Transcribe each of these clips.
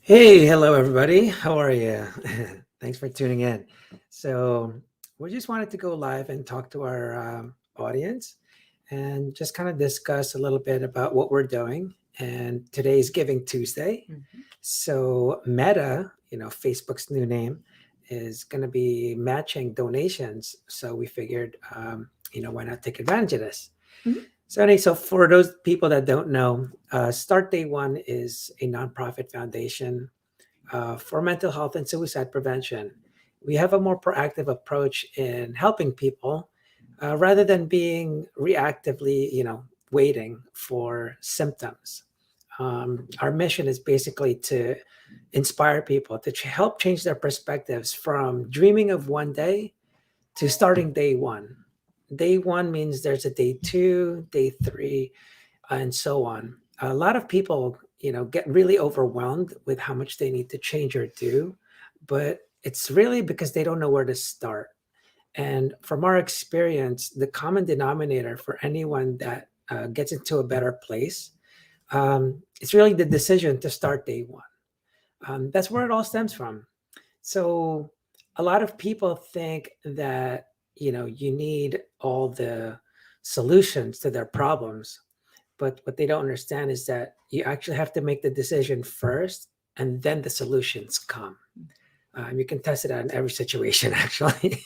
Hey, hello everybody. How are you? Thanks for tuning in. So, we just wanted to go live and talk to our audience and just kind of discuss a little bit about what we're doing. And today's Giving Tuesday. So, Meta, Facebook's new name, is going to be matching donations. So, we figured, why not take advantage of this? Mhm. So for those people that don't know, Start Day One is a nonprofit foundation for mental health and suicide prevention. We have a more proactive approach in helping people rather than being reactively, waiting for symptoms. Our mission is basically to inspire people to help change their perspectives from dreaming of one day to starting day one. Day one means there's a day two, day three, and so on. A lot of people, get really overwhelmed with how much they need to change or do, but it's really because they don't know where to start. And from our experience, the common denominator for anyone that gets into a better place, it's really the decision to start day one. That's where it all stems from. So a lot of people think that, you need all the solutions to their problems, but what they don't understand is that you actually have to make the decision first, and then the solutions come. You can test it out in every situation. Actually,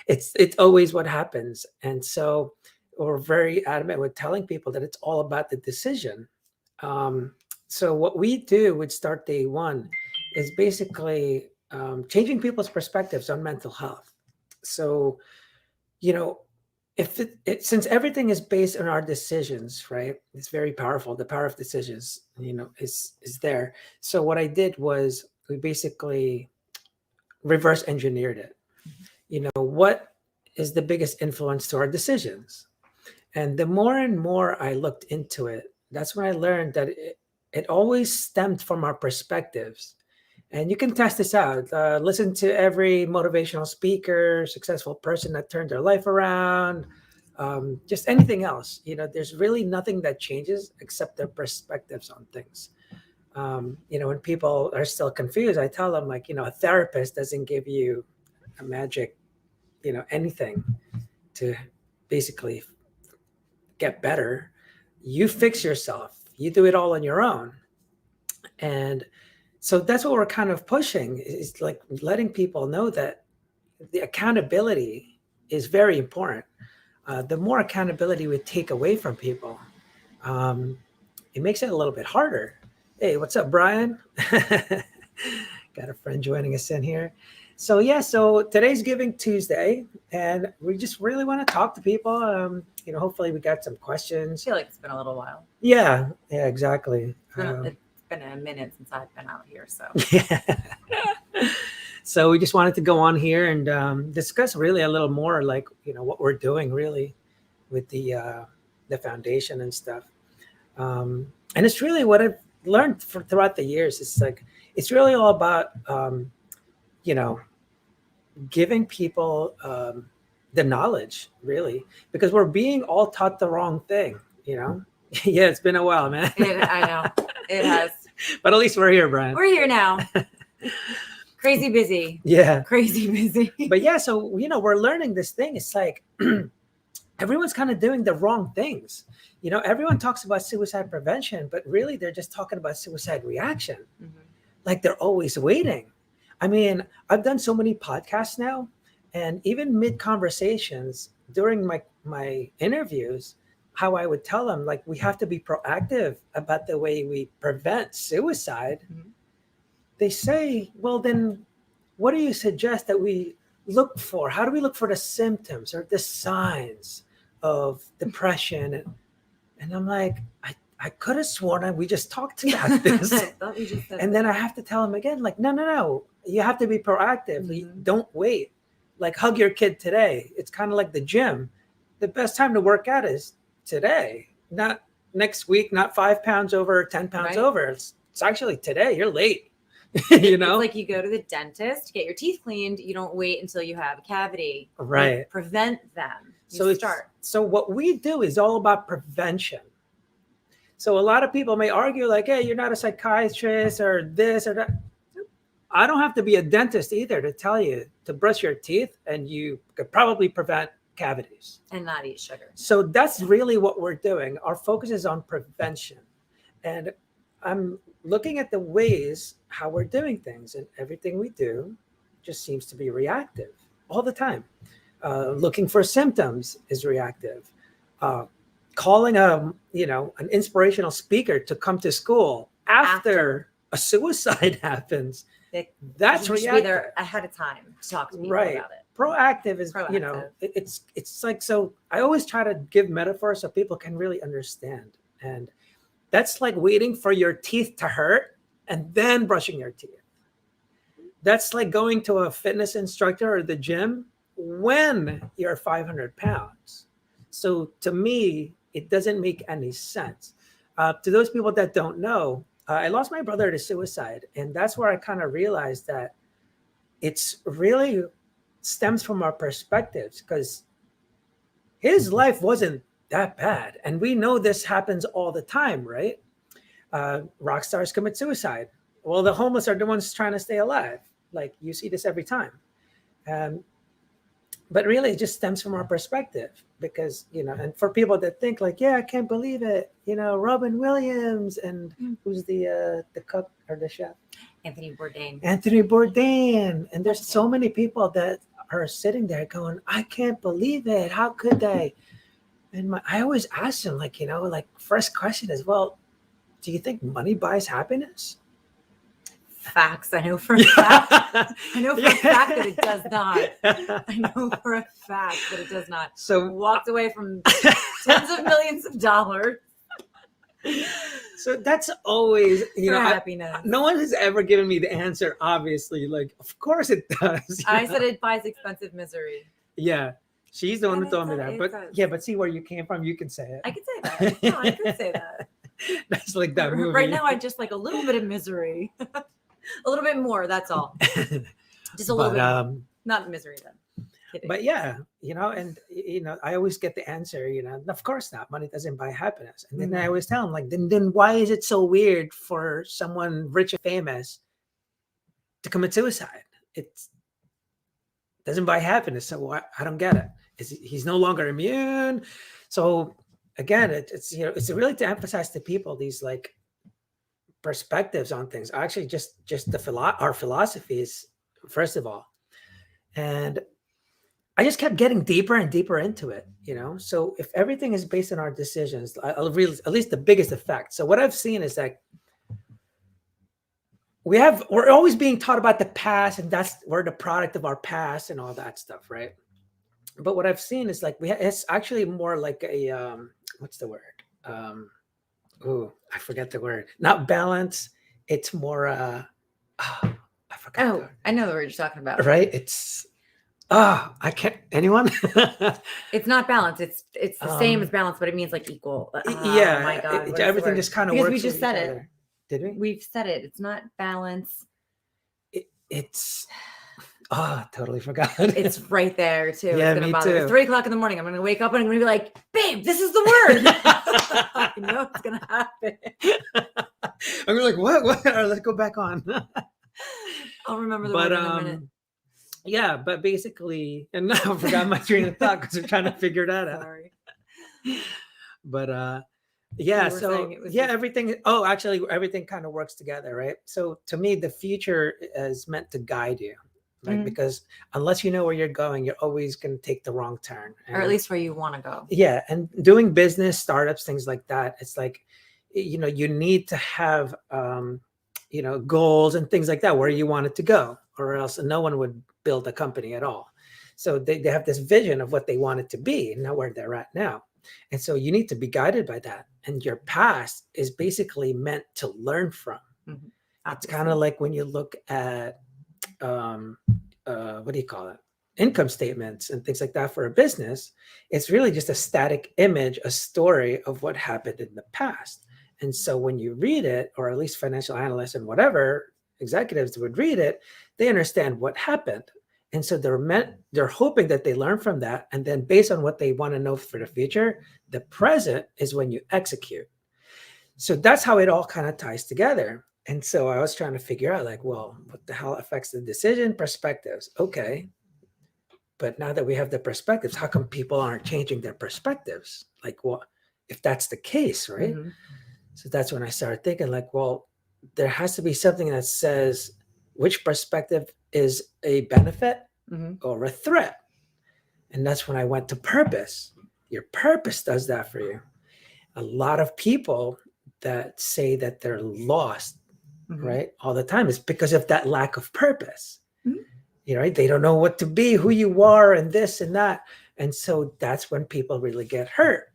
it's always what happens, and so we're very adamant with telling people that it's all about the decision. So what we do with Start Day One is basically changing people's perspectives on mental health. So you know if since everything is based on our decisions, right? It's very powerful. The power of decisions, is there. So what I did was we basically reverse engineered it. What is the biggest influence to our decisions? And the more and more I looked into it, that's when I learned that it always stemmed from our perspectives. And you can test this out. Listen to every motivational speaker, successful person that turned their life around, just anything else. There's really nothing that changes except their perspectives on things. When people are still confused, I tell them, like, a therapist doesn't give you a magic, anything to basically get better. You fix yourself, you do it all on your own. And so that's what we're kind of pushing, is like letting people know that the accountability is very important. The more accountability we take away from people, um, it makes it a little bit harder. Hey, what's up, Brian? Got a friend joining us in here. So yeah, so today's Giving Tuesday, and we just really want to talk to people. Hopefully we got some I questions. feel like it's been a little while. Yeah, exactly. It's been a minute since I've been out here, so Yeah. So we just wanted to go on here and discuss really a little more, like, what we're doing really with the foundation and stuff. And it's really what I've learned throughout the years. It's like it's really all about you know giving people the knowledge, really, because we're being all taught the wrong thing. Yeah, it's been a while, man. I know it has. But at least we're here, Brian. We're here now. Crazy busy. Yeah. Crazy busy. But yeah, so we're learning this thing. It's like everyone's kind of doing the wrong things. Everyone talks about suicide prevention, but really they're just talking about suicide reaction. Like they're always waiting. I mean, I've done so many podcasts now, and even mid conversations during my interviews, how I would tell them, like, we have to be proactive about the way we prevent suicide. They say, well, then what do you suggest that we look for? How do we look for the symptoms or the signs of depression? And I'm like, I could have sworn we just talked about this. I thought we just said And then I have to tell them again, like, no. You have to be proactive. Don't wait. Like, hug your kid today. It's kind of like the gym. The best time to work out is today, not next week, not 5 pounds over, 10 pounds Right. over. It's actually today. You're late. It's like you go to the dentist to get your teeth cleaned. You don't wait until you have a cavity. Right. Like, prevent them. So what we do is all about prevention. So a lot of people may argue like, hey, you're not a psychiatrist or this or that. I don't have to be a dentist either to tell you to brush your teeth, and you could probably prevent cavities and not eat sugar. So that's really what we're doing. Our focus is on prevention. And I'm looking at the ways how we're doing things, and everything we do just seems to be reactive all the time. Looking for symptoms is reactive. Calling an inspirational speaker to come to school after a suicide happens, that's you should reactive. be there ahead of time to talk to people Right. about it. Proactive is, Proactive. It's like, so I always try to give metaphors so people can really understand. And that's like waiting for your teeth to hurt and then brushing your teeth. That's like going to a fitness instructor or the gym when you're 500 pounds. So to me, it doesn't make any sense. To those people that don't know, I lost my brother to suicide. And that's where I kind of realized that it's really stems from our perspectives, because his life wasn't that bad. And we know this happens all the time, right? Rock stars commit suicide. Well, the homeless are the ones trying to stay alive. Like, you see this every time. But really, it just stems from our perspective, because, and for people that think like, yeah, I can't believe it, Robin Williams, and who's the cook or the chef? Anthony Bourdain. And there's so many people that are sitting there going, I can't believe it. How could they? And I always ask them, like, first question is, well, do you think money buys happiness? Facts. I know for a fact. I know for a fact that it does not. I know for a fact that it does not. So walked away from tens of millions of dollars. So that's always, happiness. No one has ever given me the answer, obviously. Like, of course it does. I said it buys expensive misery. Yeah. She's the one who told me that. But does. but see where you came from, you can say it. I can say that. No, I can say that. That's like that movie. Right now, I just like a little bit of misery. A little bit more, that's all. Just a little bit more. Not misery then. Kidding. But yeah, and I always get the answer, of course not. Money doesn't buy happiness. And then I always tell them, like, then why is it so weird for someone rich and famous to commit suicide? It doesn't buy happiness. So I don't get it. He's no longer immune. So again, it's really to emphasize to people these like perspectives on things. Actually, just our philosophies, first of all. And I just kept getting deeper and deeper into it, So if everything is based on our decisions, I'll really, at least the biggest effect. So what I've seen is that we're always being taught about the past, and we're the product of our past and all that stuff, right? But what I've seen is like it's actually more like a what's the word? I forget the word. Not balance. It's more. I forgot. Oh, I know the word you're talking about. Right? It's. I can't. Anyone? It's not balance. It's the same as balance, but it means like equal. Yeah. Oh my God. Everything just kind of works. We just said it. Other. Did we? We've said it. It's not balance. It's. Totally forgot. It's right there too. Yeah, it's gonna me bother too. me. 3:00 in the morning. I'm gonna wake up and I'm gonna be like, babe, this is the word. I know it's gonna happen. I'm like, what? All right, let's go back on. I'll remember the word in a minute. Yeah, but basically, and now I forgot my train of thought because we're trying to figure that out. Sorry. But yeah, so yeah, everything. Oh, actually, everything kind of works together, right? So to me, the future is meant to guide you. Right? Because unless you know where you're going, you're always going to take the wrong turn. Or at least where you want to go. Yeah. And doing business, startups, things like that, it's like, you need to have, goals and things like that, where you want it to go, or else no one would build a company at all. So they have this vision of what they want it to be and not where they're at now. And so you need to be guided by that. And your past is basically meant to learn from. Mm-hmm. It's kind of like when you look at, what do you call it? Income statements and things like that for a business. It's really just a static image, a story of what happened in the past. And so when you read it, or at least financial analysts and whatever executives would read it, they understand what happened. And so they're hoping that they learn from that. And then based on what they want to know for the future, the present is when you execute. So that's how it all kind of ties together. And so I was trying to figure out, like, well, what the hell affects the decision? Perspectives. Okay. But now that we have the perspectives, how come people aren't changing their perspectives? Like, what if that's the case, right? Mm-hmm. So that's when I started thinking, like, well, there has to be something that says which perspective is a benefit Mm-hmm. or a threat. And that's when I went to purpose. Your purpose does that for you. A lot of people that say that they're lost, Mm-hmm. right, all the time is because of that lack of purpose. Mm-hmm. You know, right? They don't know what to be, who you are, and this and that. And so that's when people really get hurt.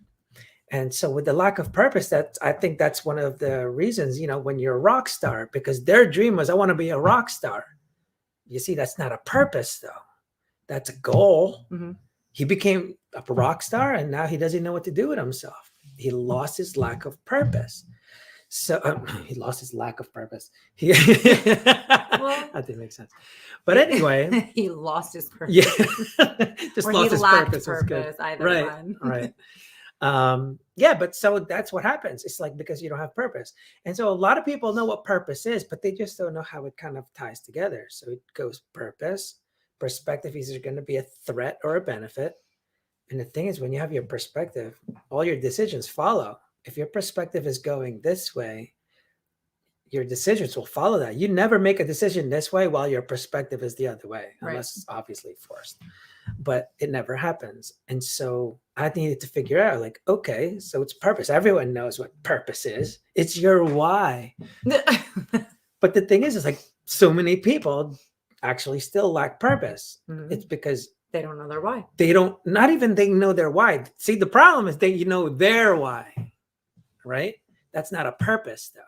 And so with the lack of purpose, that I think that's one of the reasons, you know, when you're a rock star, because their dream was, I want to be a rock star. You see, that's not a purpose though. That's a goal. Mm-hmm. He became a rock star and now he doesn't know what to do with himself. He lost his lack of purpose. So he lost his lack of purpose. That didn't make sense. But anyway, he lost his purpose. Yeah, just or lost he his lacked purpose. purpose. Either Right, one. right. Yeah, but so that's what happens. It's like because you don't have purpose, and so a lot of people know what purpose is, but they just don't know how it kind of ties together. So it goes purpose, perspective is either going to be a threat or a benefit. And the thing is, when you have your perspective, all your decisions follow. If your perspective is going this way, your decisions will follow that. You never make a decision this way while your perspective is the other way, Right. unless it's obviously forced. But it never happens. And so I needed to figure out, like, okay, so it's purpose. Everyone knows what purpose is. It's your why. But the thing is like so many people actually still lack purpose. Mhm. It's because They don't know their why. they don't, not even they know their why. See, the problem is you know their why, right? That's not a purpose though.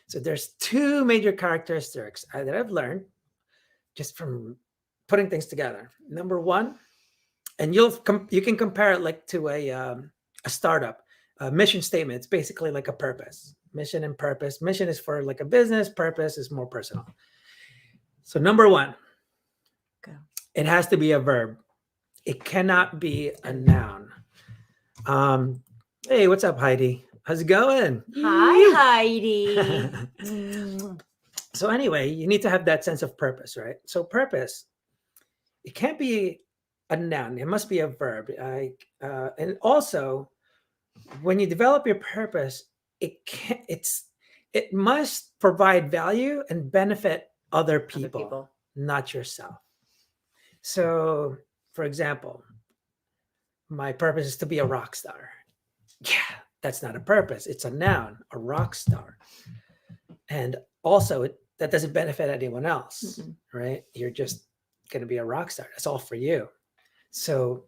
So there's two major characteristics that I've learned just from putting things together. Number one, and you can compare it like to a startup. A mission statement. It's basically like a purpose. Mission and purpose. Mission is for like a business. Purpose is more personal. So number one, Go. It has to be a verb. It cannot be a noun. Hey, what's up, Heidi? How's it going? Hi, Heidi. So anyway, you need to have that sense of purpose, right? So purpose, it can't be a noun. It must be a verb. And also, when you develop your purpose, it must provide value and benefit other people, not yourself. So, for example, my purpose is to be a rock star. Yeah, that's not a purpose. It's a noun, a rock star. And also, that doesn't benefit anyone else, right? You're just going to be a rock star. That's all for you. So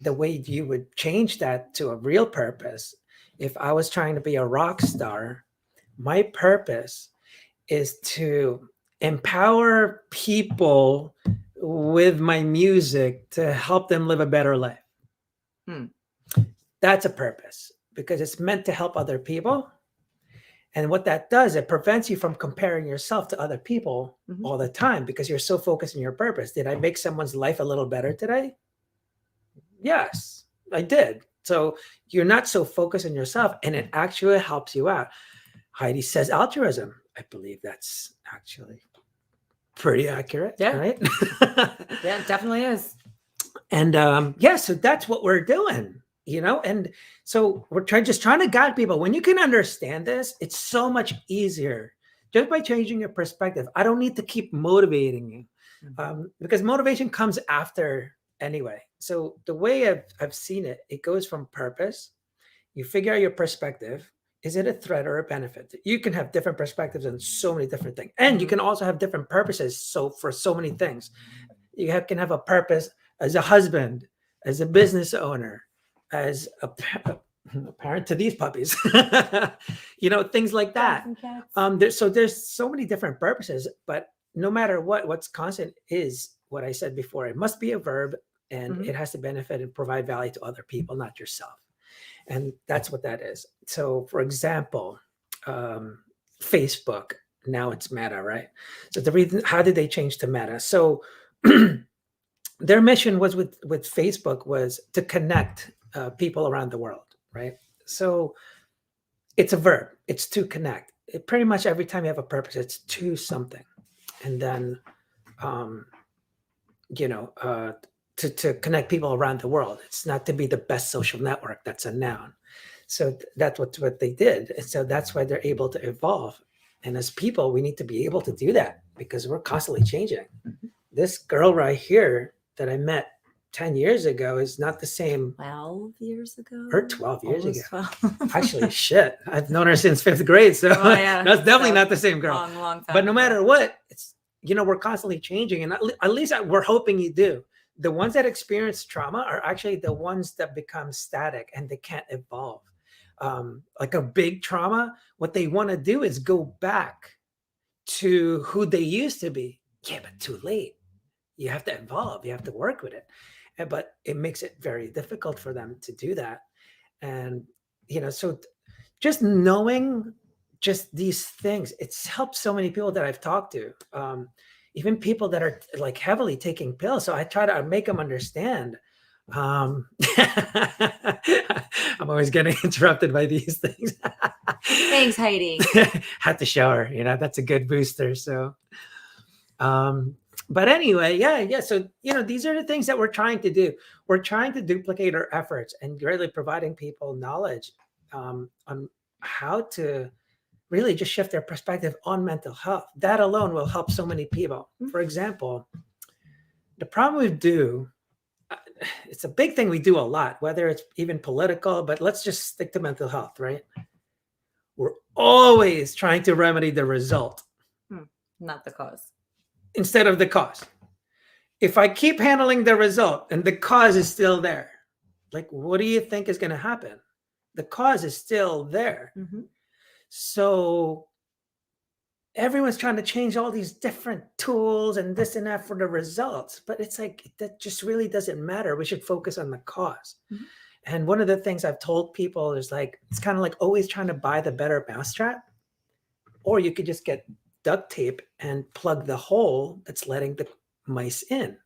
the way you would change that to a real purpose, if I was trying to be a rock star, my purpose is to empower people with my music to help them live a better life. That's a purpose because it's meant to help other people. And what that does, it prevents you from comparing yourself to other people all the time because you're so focused on your purpose. Did I make someone's life a little better today? Yes, I did. So you're not so focused on yourself and it actually helps you out. Heidi says altruism. I believe that's actually pretty accurate. Yeah. Right? Yeah, it definitely is. And so that's what we're doing, you know? And so we're just trying to guide people. When you can understand this, it's so much easier just by changing your perspective. I don't need to keep motivating you because motivation comes after anyway. So the way I've seen it, it goes from purpose. You figure out your perspective. Is it a threat or a benefit? You can have different perspectives on so many different things. And you can also have different purposes. So for so many things, you can have a purpose as a husband, as a business owner, as a parent to these puppies, you know, things like that. There's so many different purposes, but no matter what's constant is what I said before. It must be a verb and it has to benefit and provide value to other people, not yourself. And that's what that is. So for example, Facebook, now it's Meta, right? So the reason, how did they change to Meta? So their mission was with Facebook was to connect people around the world, right? So it's a verb. It's to connect. Pretty much every time you have a purpose, it's to something. And then, um, you know, to connect people around the world. It's not to be the best social network. That's a noun. So that's what they did. And so that's why they're able to evolve. And as people, we need to be able to do that because we're constantly changing. This girl right here that I met 10 years ago is not the same. 12 years ago? Or 12 years Almost ago. 12. Actually, shit. I've known her since 5th grade. So Oh, yeah. that's definitely So not the same girl. long time But no ago. matter what, it's, you know, we're constantly changing. And at least we're hoping you do. The ones that experience trauma are actually the ones that become static and they can't evolve. Like a big trauma, what they want to do is go back to who they used to be. Yeah, but too late. You have to evolve. You have to work with it. But it makes it very difficult for them to do that. And, you know, so just knowing just these things, it's helped so many people that I've talked to. Even people that are like heavily taking pills. So I try to make them understand. I'm always getting interrupted by these things. Thanks, Heidi. Had to show her, you know, that's a good booster. So, but anyway, yeah. So, you know, these are the things that we're trying to do. We're trying to duplicate our efforts and really providing people knowledge on how to really just shift their perspective on mental health. That alone will help so many people. For example, the problem we do, it's a big thing we do a lot, whether it's even political, but let's just stick to mental health, right? We're always trying to remedy the result. Not the cause. Instead of the cause. If I keep handling the result and the cause is still there, like, what do you think is going to happen? The cause is still there. Mm-hmm. So everyone's trying to change all these different tools and this and that for the results, but it's like, that just really doesn't matter. We should focus on the cause. Mm-hmm. And one of the things I've told people is like, it's kind of like always trying to buy the better mousetrap, or you could just get duct tape and plug the hole that's letting the mice in.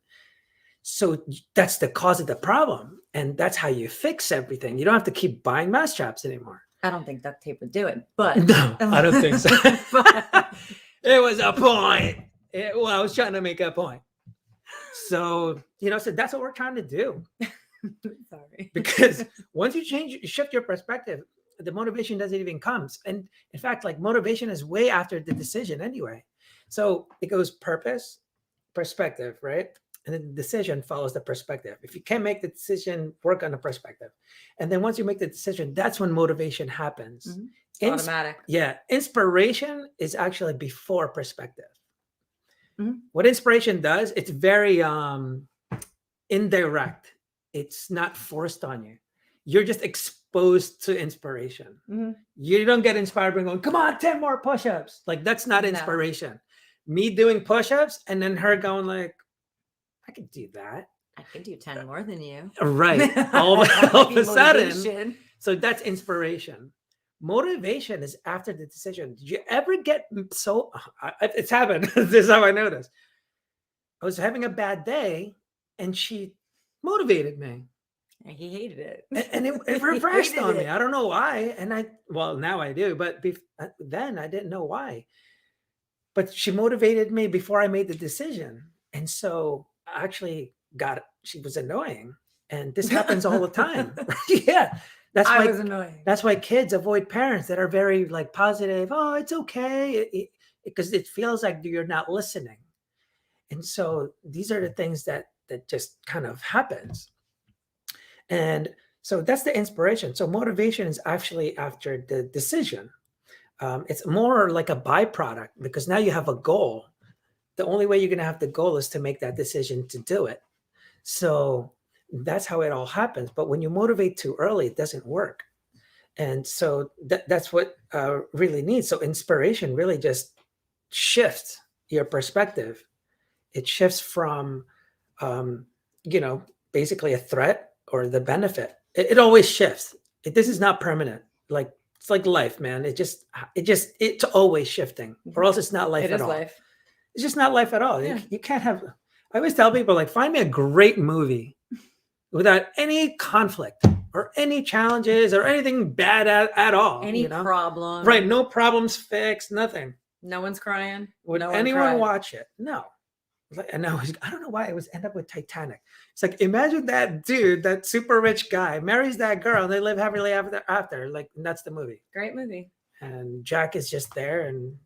So that's the cause of the problem. And that's how you fix everything. You don't have to keep buying mousetraps anymore. I don't think duct tape would do it, but no, I don't think so. It was a point. Well, I was trying to make a point. So, you know, so that's what we're trying to do. Sorry. Because once you shift your perspective, the motivation doesn't even come. And in fact, like, motivation is way after the decision anyway. So it goes purpose, perspective, right? And then the decision follows the perspective. If you can't make the decision, work on the perspective. And then once you make the decision, that's when motivation happens. Mm-hmm. Automatic. Yeah. Inspiration is actually before perspective. Mm-hmm. What inspiration does, it's very indirect. It's not forced on you. You're just exposed to inspiration. Mm-hmm. You don't get inspired by going, come on, 10 more push-ups. Like, that's not inspiration. No. Me doing push-ups and then her going like, I could do that. I could do 10 more than you. Right. All of a sudden. So that's inspiration. Motivation is after the decision. Did you ever get so, it's happened. This is how I noticed. I was having a bad day and she motivated me. And he hated it. And it reversed on me. I don't know why. And well, now I do, but then I didn't know why. But she motivated me before I made the decision. And so I actually she was annoying. And this happens all the time. Yeah. That's why was annoying. That's why kids avoid parents that are very like positive. Oh, it's okay. Because it feels like you're not listening. And so these are the things that just kind of happens. And so that's the inspiration. So motivation is actually after the decision. It's more like a byproduct because now you have a goal. The only way you're going to have the goal is to make that decision to do it. So that's how it all happens. But when you motivate too early, it doesn't work. And so that's what really needs. So inspiration really just shifts your perspective. It shifts from, basically a threat or the benefit. It always shifts. This is not permanent. Like, it's like life, man. It's always shifting, or else it's not life at all. Life. It's just not life at all. Yeah. You can't have, I always tell people, like, find me a great movie without any conflict or any challenges or anything bad at all. Any problem. Right. No problems fixed, nothing. No one's crying. Would No one anyone cried. watch it? No. And I don't know why it was end up with Titanic. It's like, imagine that dude, that super rich guy, marries that girl, and they live happily after. Like, and that's the movie. Great movie. And Jack is just there and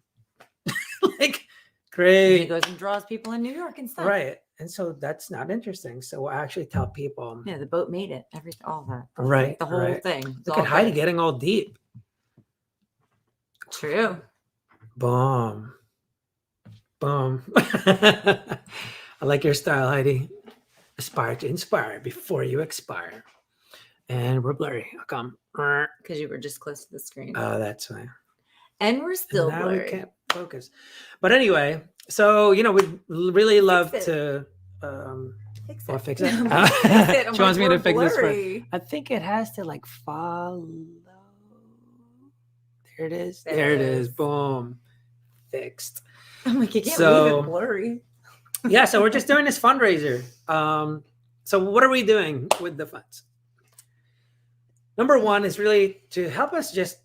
like, He great. goes and draws people in New York instead. Right. And so that's not interesting. So I actually tell people. Yeah, the boat made it. All that. Right. The whole thing. Look at Heidi getting all deep. True. Boom. Boom. I like your style, Heidi. Aspire to inspire before you expire. And we're blurry. How come? Because you were just close to the screen. Oh, that's fine. And we're still now blurry. We can't focus. But anyway, so we'd really love to fix it. Fix Fix it. She wants me to fix this. I think it has to like follow. There it is. There it is. Boom. Fixed. I'm like, you can't leave it blurry. Yeah, so we're just doing this fundraiser. So what are we doing with the funds? Number one is really to help us just,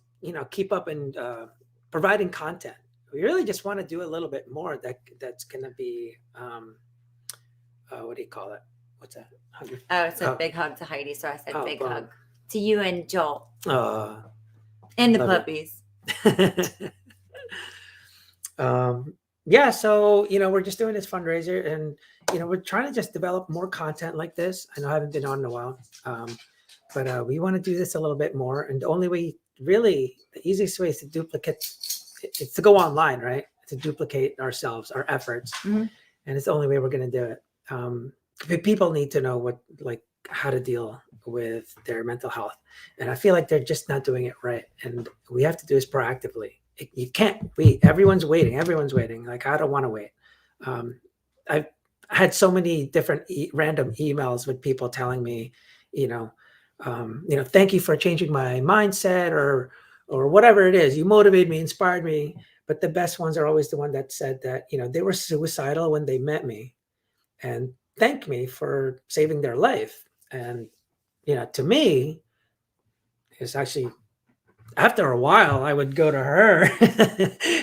keep up and providing content. We really just want to do a little bit more that's going to be, what do you call it? What's that? Oh, it's a big hug to Heidi. So I said big hug to you and Joel. And the puppies. Yeah, so we're just doing this fundraiser, and we're trying to just develop more content like this. I know I haven't been on in a while, but we want to do this a little bit more. And the only way, really, the easiest way is to duplicate. It's to go online, right? To duplicate ourselves, our efforts, and it's the only way we're going to do it. People need to know how to deal with their mental health, and I feel like they're just not doing it right. And we have to do this proactively. You can't wait. Everyone's waiting. Like, I don't want to wait. I've had so many different random emails with people telling me, thank you for changing my mindset or whatever it is. You motivated me, inspired me. But the best ones are always the one that said that, they were suicidal when they met me and thanked me for saving their life. And, to me, it's actually, after a while, I would go to her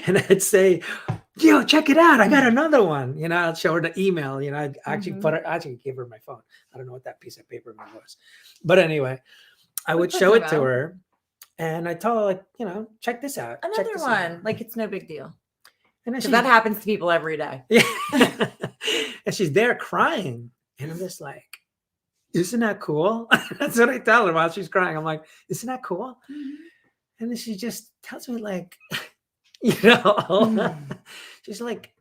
and I'd say, check it out. I got another one. I'd show her the email. I'd actually give her my phone. I don't know what that piece of paper was. But anyway, I would show it to her and I tell her, check this out. Another one. Like, it's no big deal. And that happens to people every day. Yeah. And she's there crying. And I'm just like, isn't that cool? That's what I tell her while she's crying. I'm like, isn't that cool? Mm-hmm. And then she just tells me, like, she's like,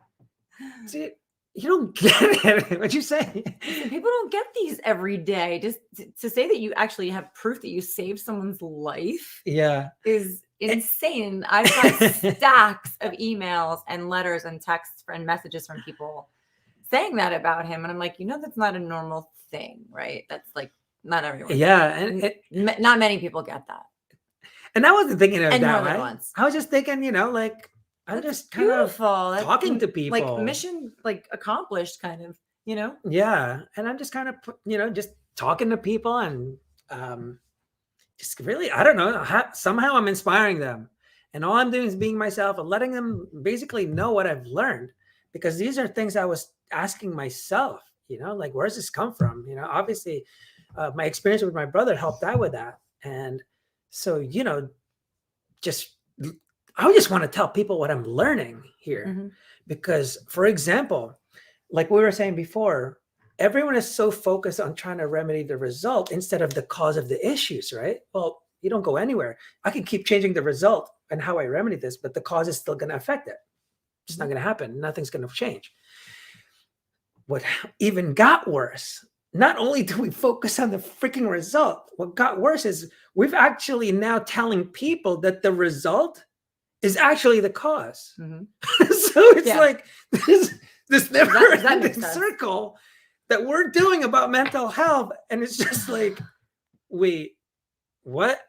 you don't get it. What'd you say? People don't get these every day. Just to say that you actually have proof that you saved someone's life is insane. I've got stacks of emails and letters and texts and messages from people saying that about him. And I'm like, that's not a normal thing, right? That's like not everyone. Yeah. And not many people get that. And I wasn't thinking of that way. Once. I was just thinking, like, I'm just kind of talking to people. Like, mission, like, accomplished, kind of, Yeah. And I'm just kind of, just talking to people and just really, I don't know, somehow I'm inspiring them. And all I'm doing is being myself and letting them basically know what I've learned. Because these are things I was asking myself, like, where's this come from? Obviously, my experience with my brother helped out with that. And so, I just want to tell people what I'm learning here. Because, for example, like we were saying before, everyone is so focused on trying to remedy the result instead of the cause of the issues, right? Well, you don't go anywhere. I can keep changing the result and how I remedy this, but the cause is still going to affect it. It's not going to happen. Nothing's going to change. What even got worse, not only do we focus on the freaking result, what got worse is we've actually now telling people that the result is actually the cause. So it's like this never-ending circle that we're doing about mental health. And it's just like, wait, what?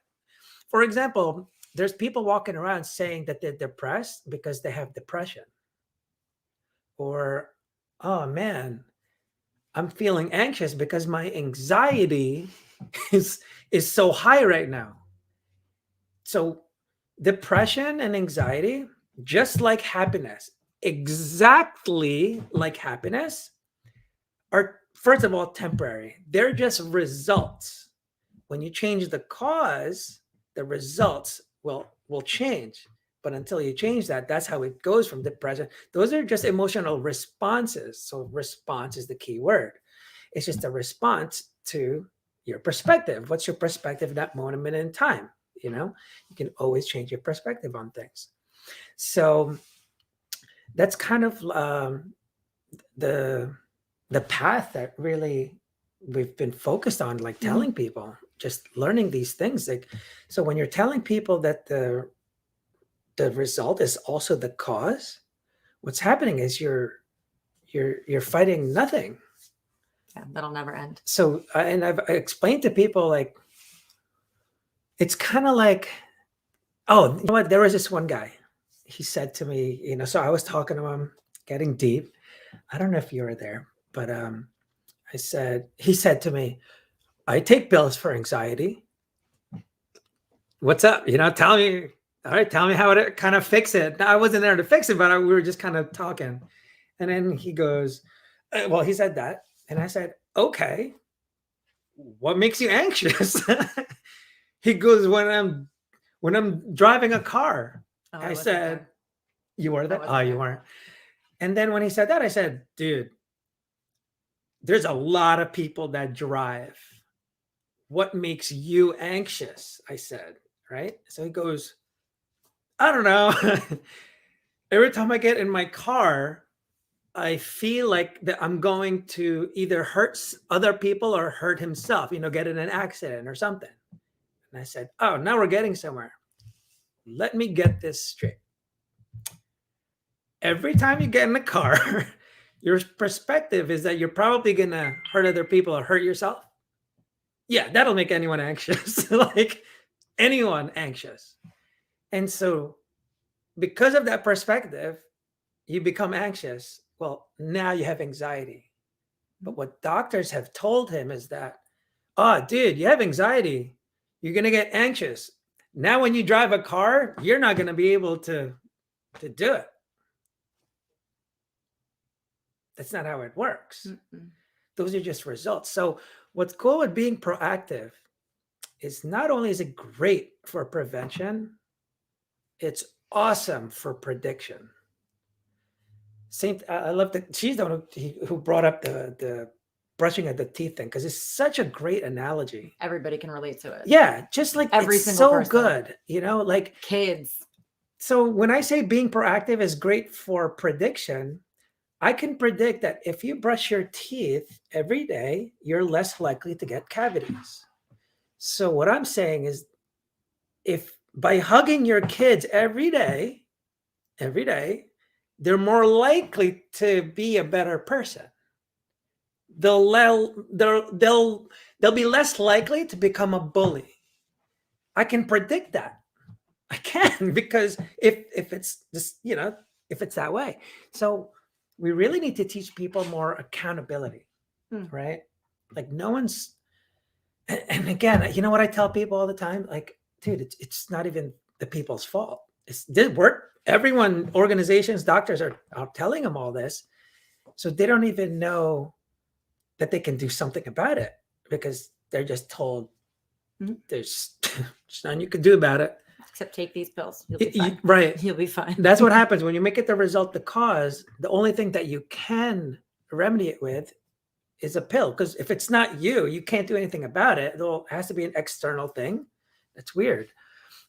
For example, there's people walking around saying that they're depressed because they have depression. Or, oh man, I'm feeling anxious because my anxiety is so high right now. So depression and anxiety, just like happiness, exactly like happiness, are, first of all, temporary. They're just results. When you change the cause, the results will change. But until you change that, that's how it goes from depression. Those are just emotional responses. So response is the key word. It's just a response to your perspective. What's your perspective at that moment in time? You know, you can always change your perspective on things. So that's kind of the path that really we've been focused on, like telling people, just learning these things. Like, so when you're telling people that the result is also the cause, what's happening is you're fighting nothing. Yeah, that'll never end. So and I've explained to people, like, it's kind of like, oh, you know what, there was this one guy, he said to me, you know, so I was talking to him, getting deep. I don't know if you were there, but he said to me, I take pills for anxiety. What's up? You know, tell me, all right, tell me how it kind of fix it. Now, I wasn't there to fix it, but we were just kind of talking. And then he goes, well, he said that. And I said, okay, what makes you anxious? He goes, when I'm driving a car. Oh, I said, there. You were there? Oh, you weren't. And then when he said that, I said, dude, there's a lot of people that drive. What makes you anxious? I said, right? So he goes, I don't know. Every time I get in my car, I feel like that I'm going to either hurt other people or hurt himself, you know, get in an accident or something. And I said, oh, now we're getting somewhere. Let me get this straight. Every time you get in the car, your perspective is that you're probably going to hurt other people or hurt yourself. Yeah, that'll make anyone anxious, like anyone anxious. And so because of that perspective, you become anxious. Well, now you have anxiety. But what doctors have told him is that, oh, dude, you have anxiety. You're going to get anxious. Now, when you drive a car, you're not going to be able to do it. That's not how it works. Mm-mm. Those are just results. So what's cool with being proactive is not only is it great for prevention, it's awesome for prediction. I love that she's the one who brought up the brushing of the teeth thing, because it's such a great analogy. Everybody can relate to it. Yeah, just like every it's single so person. Good, you know, like kids. So when I say being proactive is great for prediction, I can predict that if you brush your teeth every day, you're less likely to get cavities. So what I'm saying is, if by hugging your kids every day, they're more likely to be a better person. They'll be less likely to become a bully. I can predict that. I can, because if it's just, you know, if it's that way. So we really need to teach people more accountability, right? Like no one's, and again, you know what I tell people all the time? Like, dude, it's not even the people's fault. It's everyone, organizations, doctors are telling them all this. So they don't even know that they can do something about it, because they're just told there's nothing you can do about it. Except take these pills. You'll be fine. Right. You'll be fine. That's what happens when you make it the result, the cause. The only thing that you can remedy it with is a pill. Because if it's not you can't do anything about it. It has to be an external thing. That's weird.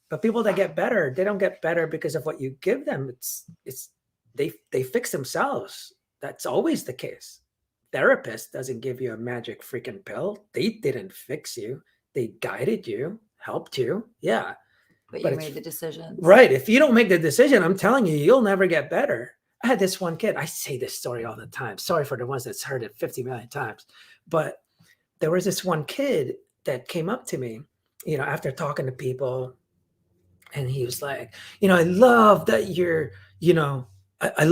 But people that get better, they don't get better because of what you give them. They fix themselves. That's always the case. Therapist doesn't give you a magic freaking pill. They didn't fix you. They guided you, helped you. Yeah. But you made the decision. Right. If you don't make the decision, I'm telling you, you'll never get better. I had this one kid. I say this story all the time. Sorry for the ones that's heard it 50 million times. But there was this one kid that came up to me, you know, after talking to people. And he was like, you know, I love that you're, you know, I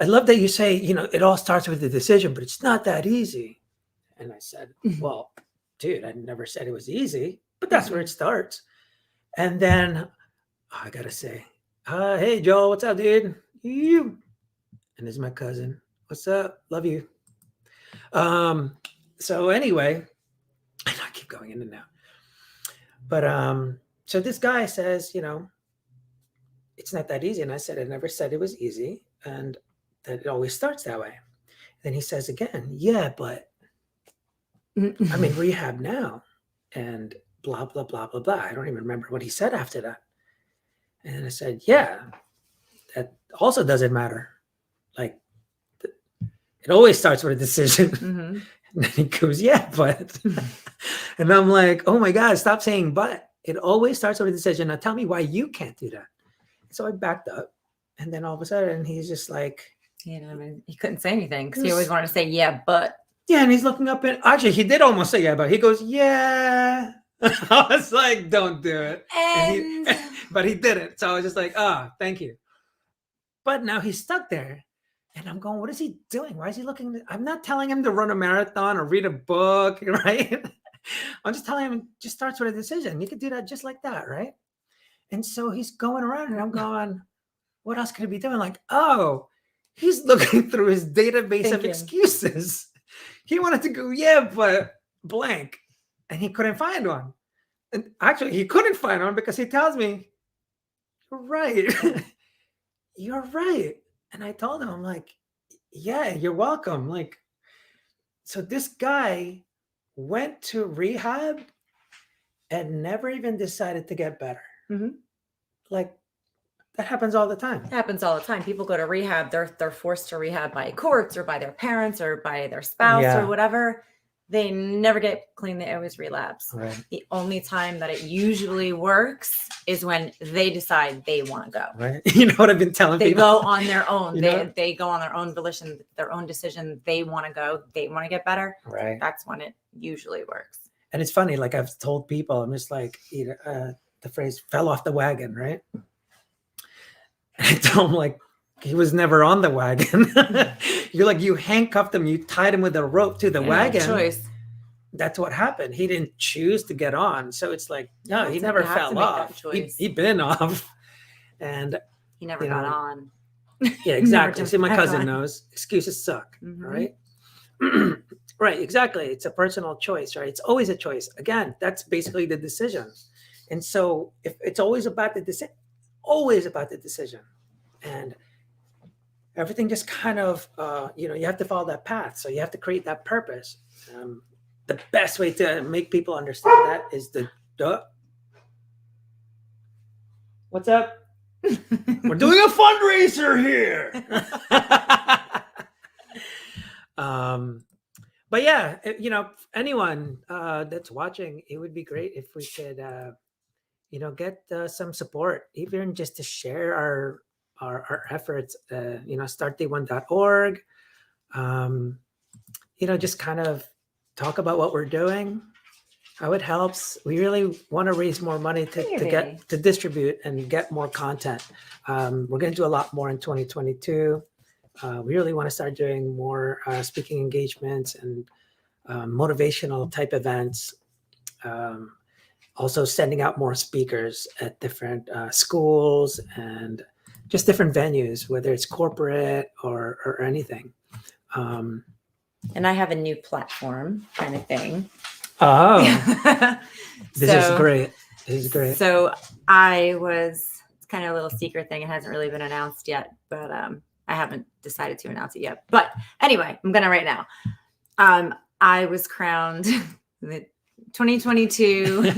love that you say, you know, it all starts with the decision, but it's not that easy. And I said, well, dude, I never said it was easy, but that's where it starts. And then I gotta say, hey Joel, what's up, dude? You. And this is my cousin. What's up? Love you. So anyway, I keep going in and out. But so this guy says, it's not that easy. And I said, I never said it was easy, and that it always starts that way. Then he says again, yeah, but I'm in rehab now, and blah, blah, blah, blah, blah. I don't even remember what he said after that. And I said, yeah, that also doesn't matter. Like, it always starts with a decision. Mm-hmm. And then he goes, yeah, but. And I'm like, oh my God, stop saying but. It always starts with a decision. Now tell me why you can't do that. So I backed up. And then all of a sudden, he's just like. He couldn't say anything because he always wanted to say, yeah, but. Yeah, and he's looking up and actually he did almost say yeah, but he goes, yeah. I was like, don't do it. But he did it. So I was just like, thank you. But now he's stuck there. And I'm going, what is he doing? Why is he looking? I'm not telling him to run a marathon or read a book, right? I'm just telling him it just starts with a decision. You could do that just like that, right? And so he's going around and I'm going, what else could he be doing? Like, he's looking through his database of excuses. He wanted to go, yeah, but blank. And he couldn't find one. And actually, he couldn't find one because he tells me, you're right. You're right. And I told him, I'm like, yeah, you're welcome. Like, so this guy went to rehab and never even decided to get better. Mm-hmm. Like, that happens all the time. It happens all the time. People go to rehab. They're forced to rehab by courts or by their parents or by their spouse or whatever. They never get clean. They always relapse. Right. The only time that it usually works is when they decide they want to go. Right. You know what I've been telling people? They go on their own. They go on their own volition, their own decision. They want to go. They want to get better. Right. That's when it usually works. And it's funny. Like I've told people, I'm just like, the phrase fell off the wagon, right? And I tell him like, he was never on the wagon. You're like, you handcuffed him, you tied him with a rope to the wagon. Choice. That's what happened. He didn't choose to get on. So it's like, no, he never fell off. He'd been off. And he never got on. Yeah, exactly. See, my cousin knows. Excuses suck. Mm-hmm. Right? Right, exactly. It's a personal choice, right? It's always a choice. Again, that's basically the decision. And so if it's always about the decision, and everything just kind of, you have to follow that path. So you have to create that purpose. The best way to make people understand that is what's up? We're doing a fundraiser here. But yeah, anyone that's watching, it would be great if we could, get some support, even just to share our efforts. Startday1.org. Just kind of talk about what we're doing, how it helps. We really want to raise more money to distribute and get more content. We're going to do a lot more in 2022. We really want to start doing more speaking engagements and motivational type events. Also sending out more speakers at different schools and just different venues, whether it's corporate or anything. And I have a new platform kind of thing. Oh, this is great. This is great. So it's kind of a little secret thing. It hasn't really been announced yet, but I haven't decided to announce it yet. But anyway, I'm going to right now. I was crowned the 2022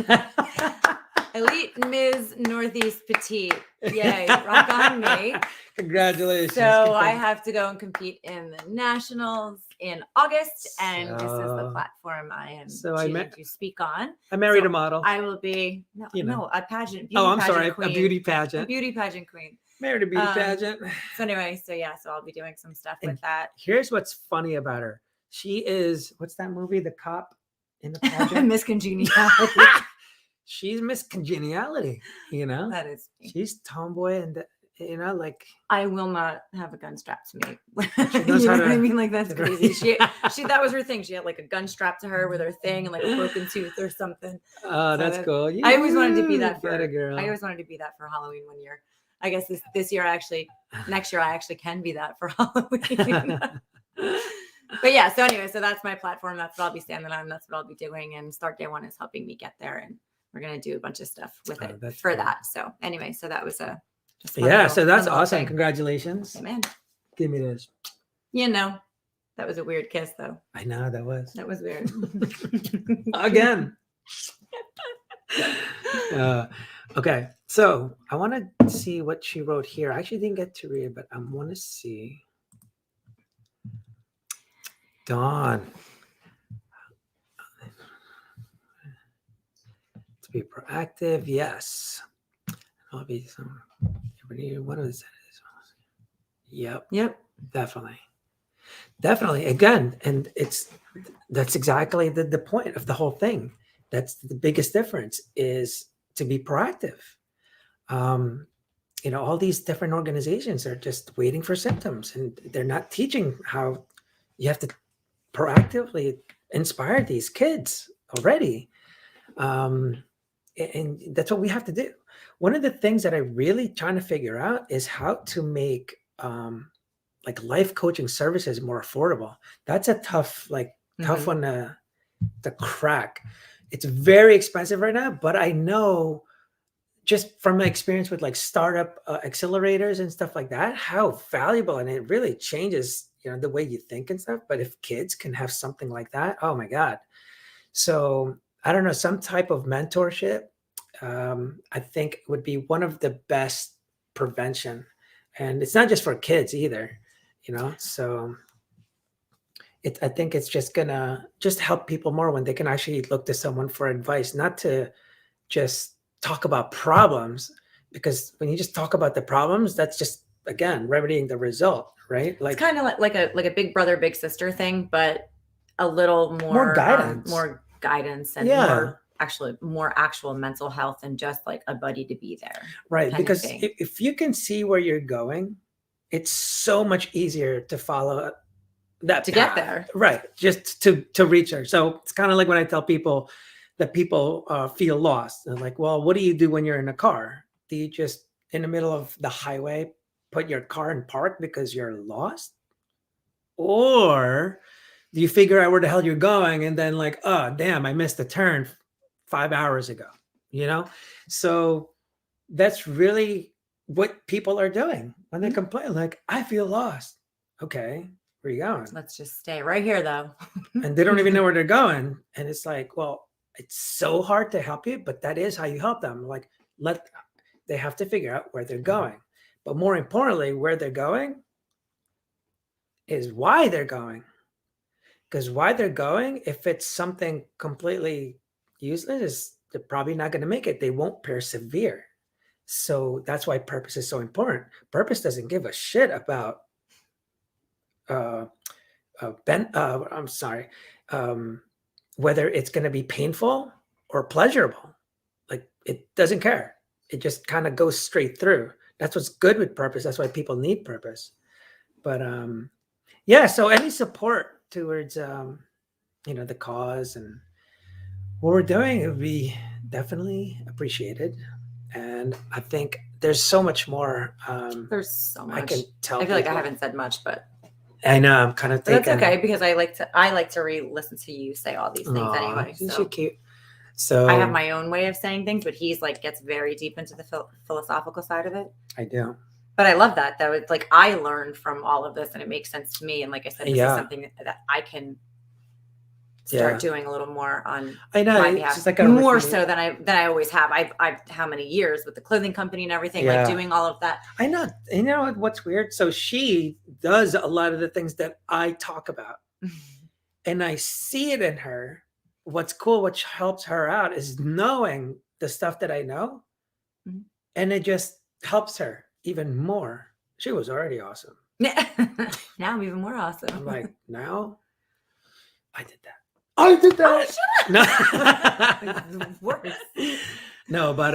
Elite Ms. Northeast Petite. Yay, rock on me. Congratulations. So I have to go and compete in the nationals in August, and this is the platform I am choosing to speak on. I married a model. I will be a pageant. A beauty pageant. A beauty pageant queen. Married a beauty pageant. So anyway, so I'll be doing some stuff with that. Here's what's funny about her. She is, what's that movie? The cop in the pageant? Miss Congeniality. She's Miss Congeniality, That is me. She's tomboy and You know, like I will not have a gun strapped to me. She knows You how know what I to- mean? Like that's crazy. She that was her thing. She had like a gun strapped to her with her thing and like a broken tooth or something. Oh, that's cool. I always wanted to be that Get a for. girl. I always wanted to be that for Halloween one year. I guess this year next year I actually can be that for Halloween. But yeah, so anyway, so that's my platform. That's what I'll be standing on. That's what I'll be doing. And Start Day One is helping me get there. And we're going to do a bunch of stuff with it for cool. that. So anyway, so that was so that's awesome. Thing. Congratulations. Hey, man. Give me this. You know, that was a weird kiss though. I know that was weird. Again. Okay. So I want to see what she wrote here. I actually didn't get to read, but I want to see. Dawn. To be proactive, yes. I'll be some. What is that? Yep. Definitely. Again, and that's exactly the point of the whole thing. That's the biggest difference is to be proactive. All these different organizations are just waiting for symptoms, and they're not teaching how you have to proactively inspire these kids already. And that's what we have to do. One of the things that I really trying to figure out is how to make like life coaching services more affordable. That's a tough one to crack. It's very expensive right now, but I know just from my experience with like startup accelerators and stuff like that, how valuable, and it really changes, the way you think and stuff. But if kids can have something like that, oh my God. So I don't know, some type of mentorship, I think would be one of the best prevention. And it's not just for kids either, so I think it's just gonna help people more when they can actually look to someone for advice, not to just talk about problems, because when you just talk about the problems, that's just, again, remedying the result, right? Like, it's kind of like a big brother, big sister thing, but a little more guidance and more actual mental health and just like a buddy to be there. Right. Because if you can see where you're going, it's so much easier to follow that path. Get there. Right. Just to reach there. So it's kind of like when I tell people that people feel lost. They're like, well, what do you do when you're in a car? Do you just in the middle of the highway put your car in park because you're lost? Or do you figure out where the hell you're going and then like, oh, damn, I missed a turn 5 hours ago, So that's really what people are doing when they complain, like, I feel lost. Okay, where are you going? Let's just stay right here though. And they don't even know where they're going. And it's like, well, it's so hard to help you, but that is how you help them. Like, they have to figure out where they're going. But more importantly, where they're going is why they're going. Because why they're going, if it's something completely useless, they're probably not going to make it. They won't persevere. So that's why purpose is so important. Purpose doesn't give a shit about whether it's going to be painful or pleasurable. Like, it doesn't care. It just kind of goes straight through. That's what's good with purpose. That's why people need purpose. But so any support towards the cause and what we're doing, it would be definitely appreciated. And I think there's so much more. There's so much I can tell. I feel like I haven't said much, but I know I'm kind of thinking. That's okay, because I like to listen to you say all these things anyway. So cute. So I have my own way of saying things, but he's like gets very deep into the philosophical side of it. I do. But I love that though. It's like I learned from all of this, and it makes sense to me. And like I said, this is something that I can start doing a little more on my behalf. Just like more so than I always have. I've how many years with the clothing company and everything, like doing all of that. I know. You know what's weird? So she does a lot of the things that I talk about, and I see it in her. What's cool, which helps her out, is knowing the stuff that I know, and it just helps her even more. She was already awesome. Now I'm even more awesome. I'm like, now I did that. I did that. Oh, shut up. No, no, but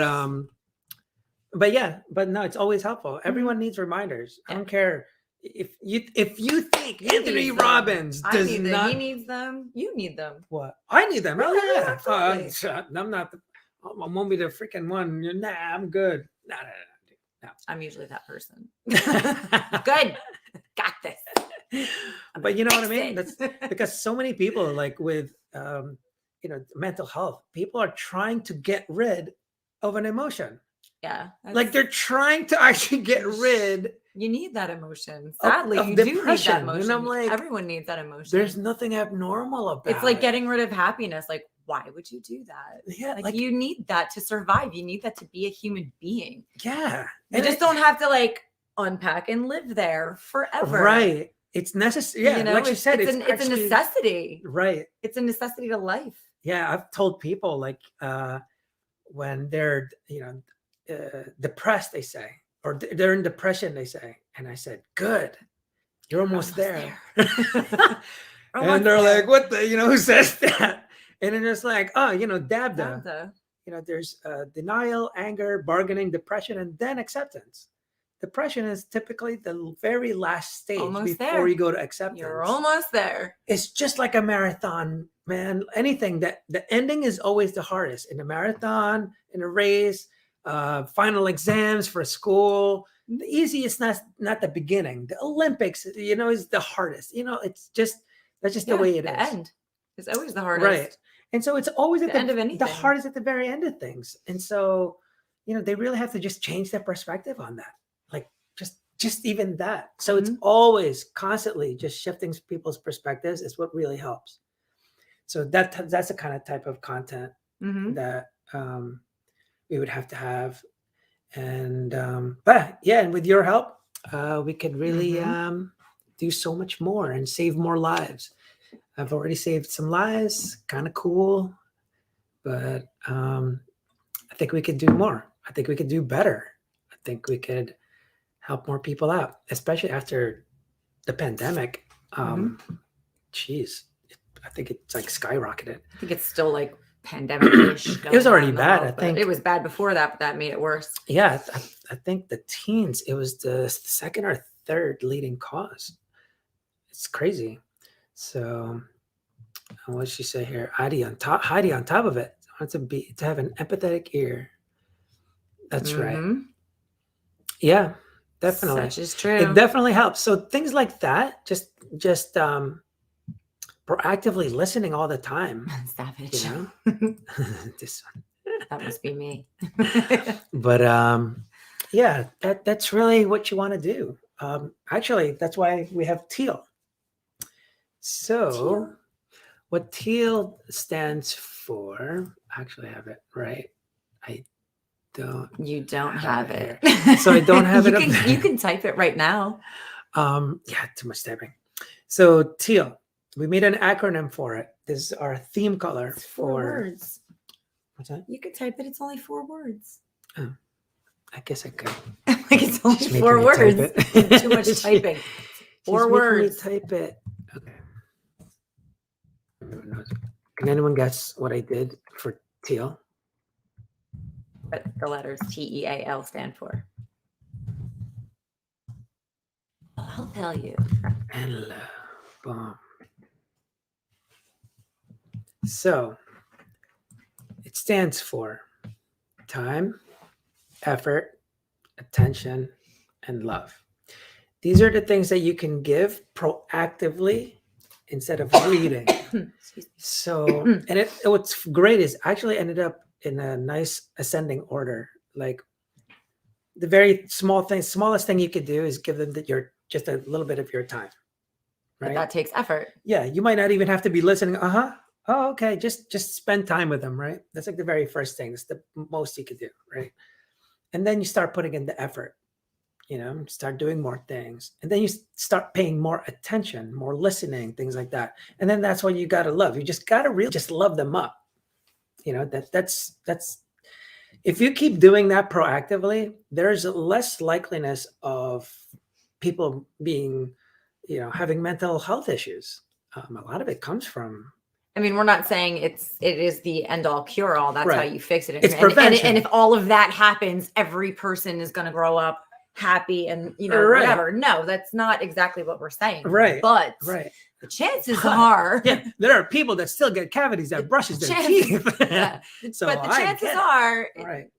but no, it's always helpful. Everyone needs reminders. I don't care if you think Anthony Robbins does not. He needs them. You need them. What? I need them. Yeah, I'm not the. I won't be the freaking one. Nah, I'm good. No. I'm usually that person. Good. Got this. But you know what I mean? That's because so many people, like with mental health, people are trying to get rid of an emotion. Yeah. Like they're trying to actually get rid. You need that emotion. Sadly, you do need that emotion. And I'm like, everyone needs that emotion. There's nothing abnormal about it. It's like getting rid of happiness. Like, why would you do that? Yeah. Like you need that to survive. You need that to be a human being. Yeah. You just don't have to like unpack and live there forever. Right. It's necessary. Yeah. Like you said, it's a necessity. Right. It's a necessity to life. Yeah. I've told people like when they're, depressed, they say, or they're in depression, they say. And I said, good. You're almost there. And they're like, what the, who says that? And then it's like, oh, DABDA. There's denial, anger, bargaining, depression, and then acceptance. Depression is typically the very last stage before you go to acceptance. You're almost there. It's just like a marathon, man. Anything that the ending is always the hardest. In a marathon, in a race, final exams for school, the easiest not the beginning. The Olympics, is the hardest. It's just that's just the way it is. The end is always the hardest. Right. And so it's always at the end of anything. The hardest at the very end of things. And so, they really have to just change their perspective on that. Like just even that. So it's always constantly just shifting people's perspectives is what really helps. So that's the kind of type of content that we would have to have. And and with your help, we could really do so much more and save more lives. I've already saved some lives, kind of cool, but I think we could do more. I think we could do better. I think we could help more people out, especially after the pandemic. Geez, I think it's like skyrocketed. I think it's still like pandemic-ish. It was already bad. I think it was bad before that, but that made it worse. Yeah, I think the teens, it was the second or third leading cause. It's crazy. So what did she say here? Heidi on top of it. I want to have an empathetic ear. That's right. Yeah, definitely. Such is true. It definitely helps. So things like that, just proactively listening all the time. Savage. This one. That must be me. But that's really what you want to do. Actually, that's why we have teal. So what teal stands for, actually I have it right. You don't have it. So I don't have it. You can type it right now. Too much typing. So teal, we made an acronym for it. This is our theme color. It's 4 words. What's that? You can type it. It's only 4 words. Oh, I guess I could. Like it's only 4 words. Too much typing. 4 words. Type it. Okay. Can anyone guess what I did for teal? What the letters TEAL stand for? I'll tell you. And boom. So it stands for time, effort, attention, and love. These are the things that you can give proactively instead of reading. So, and what's great is I actually ended up in a nice ascending order. Like the very smallest thing you could do is give them just a little bit of your time. Right. But that takes effort. Yeah. You might not even have to be listening. Oh, okay. Just spend time with them. Right. That's like the very first thing. It's the most you could do. Right. And then you start putting in the effort, start doing more things. And then you start paying more attention, more listening, things like that. And then that's what you got to love. You just got to really just love them up. That's if you keep doing that proactively, there's less likeliness of people being, having mental health issues. A lot of it comes from I mean, we're not saying it is the end all cure all. That's how you fix it. It's prevention. And if all of that happens, every person is going to grow up happy and, you know, whatever. No, that's not exactly what we're saying. Right. But the chances are, there are people that still get cavities that brushes their teeth. So but the chances are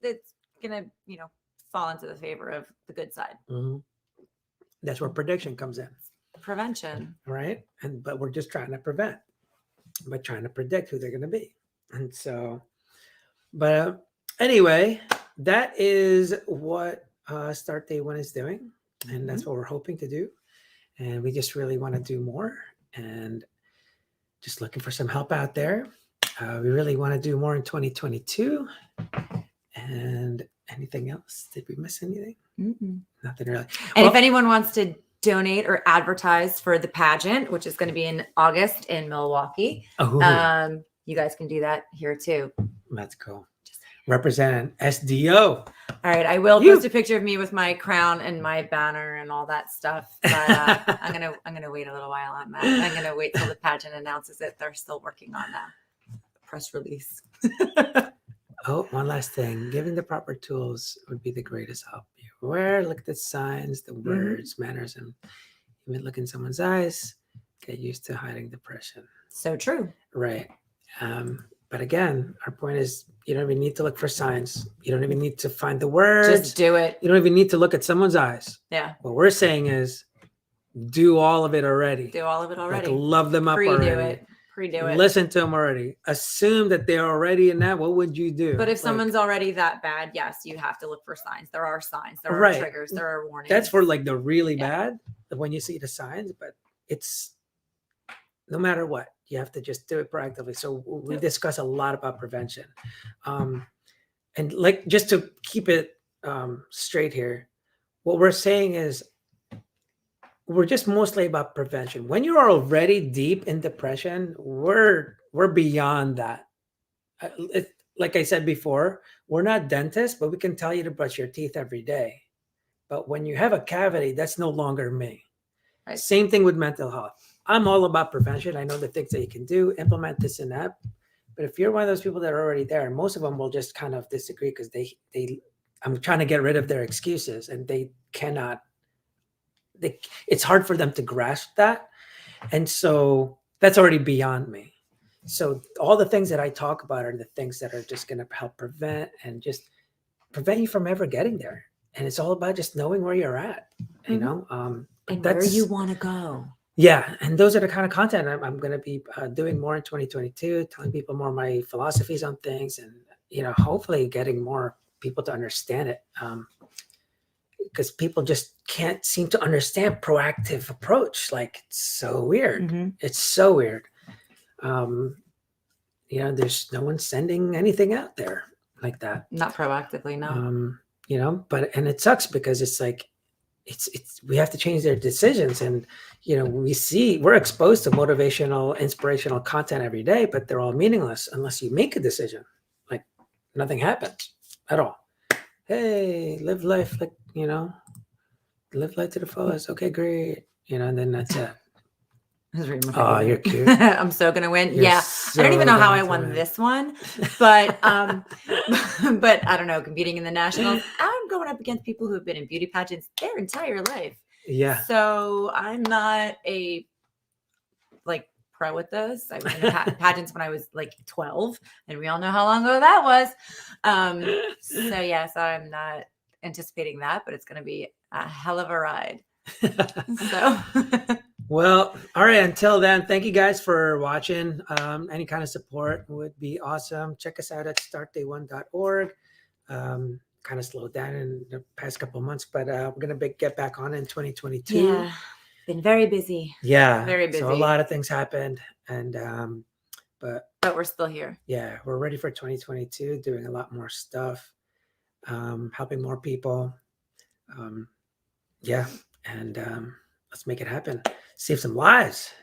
it's going to, you know, fall into the favor of the good side. That's where prediction comes in. Prevention. Right. But we're just trying to prevent by trying to predict who they're going to be. And so, but anyway, that is what Start Day 1 is doing. And that's what we're hoping to do. And we just really want to do more and just looking for some help out there. We really want to do more in 2022. And anything else? Did we miss anything? Nothing really. And if anyone wants to donate or advertise for the pageant, which is going to be in August in Milwaukee, you guys can do that here too. That's cool. Represent SDO. All right, I will post a picture of me with my crown and my banner and all that stuff. But I'm gonna wait a little while on that. I'm gonna wait till the pageant announces it. They're still working on that press release. One last thing. Giving the proper tools would be the greatest help. Look at the signs, the words, manners, and even look in someone's eyes. Get used to hiding depression. So true. Right. But again, our point is you don't even need to look for signs. You don't even need to find the words. Just do it. You don't even need to look at someone's eyes. Yeah. What we're saying is do all of it already. Do all of it already. Like love them up already. Pre-do it. Listen to them already. Assume that they're already in that. What would you do? But if someone's already that bad, yes, you have to look for signs. There are signs. There are triggers. There are warnings. That's for like the really bad, when you see the signs. But it's no matter what, you have to just do it proactively. So we discuss a lot about prevention. And like just to keep it straight here, what we're saying is we're just mostly about prevention. When you are already deep in depression, we're beyond that. Like I said before, we're not dentists, but we can tell you to brush your teeth every day. But when you have a cavity, that's no longer me. Right. Same thing with mental health. I'm all about prevention. I know the things that you can do, implement this and that. But if you're one of those people that are already there, most of them will just kind of disagree because I'm trying to get rid of their excuses and they cannot. It's hard for them to grasp that. And so that's already beyond me. So all the things that I talk about are the things that are just going to help prevent you from ever getting there. And it's all about just knowing where you're at, you know, and where you want to go. Yeah. And those are the kind of content I'm going to be doing more in 2022, telling people more of my philosophies on things and, you know, hopefully getting more people to understand it. Because people just can't seem to understand proactive approach. Like it's so weird. It's so weird. You know, there's no one sending anything out there like that. Not proactively, no. You know, and it sucks because it's like, we have to change their decisions. And, you know, we're exposed to motivational, inspirational content every day, but they're all meaningless unless you make a decision. Like nothing happens at all. Hey, live life like, you know, live life to the fullest. Okay, great. You know, and then that's it. Oh, you're cute. I'm so gonna win. I don't even know how I won this one, but but I don't know. Competing in the nationals, I'm going up against people who have been in beauty pageants their entire life. Yeah. So I'm not a pro at this. I was in pageants when I was like 12, and we all know how long ago that was. So yes, I'm not anticipating that, but it's going to be a hell of a ride. So. Well, all right. Until then, thank you guys for watching. Any kind of support would be awesome. Check us out at startday1.org. Kind of slowed down in the past couple of months, but we're going to get back on in 2022. Yeah, been very busy. Yeah, very busy. So a lot of things happened, and but we're still here. Yeah, we're ready for 2022, doing a lot more stuff, helping more people. Yeah, and let's make it happen. Save some lives.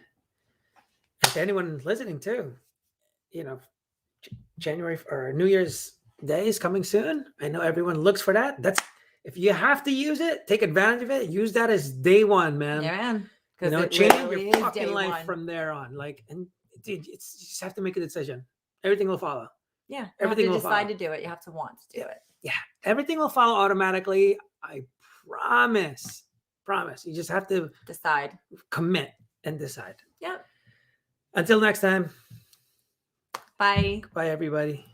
And to anyone listening too, you know, January or New Year's Day is coming soon. I know everyone looks for that. If you have to use it, take advantage of it. Use that as day one, man. Yeah, man. You know, change your fucking life from there on. Like, and dude, you just have to make a decision. Everything will follow. Yeah. Everything will will decide follow. to do it. You have to want to do it. Yeah. Everything will follow automatically. I promise. You just have to decide, commit, and decide. Yep. Until next time. Bye. Bye, everybody.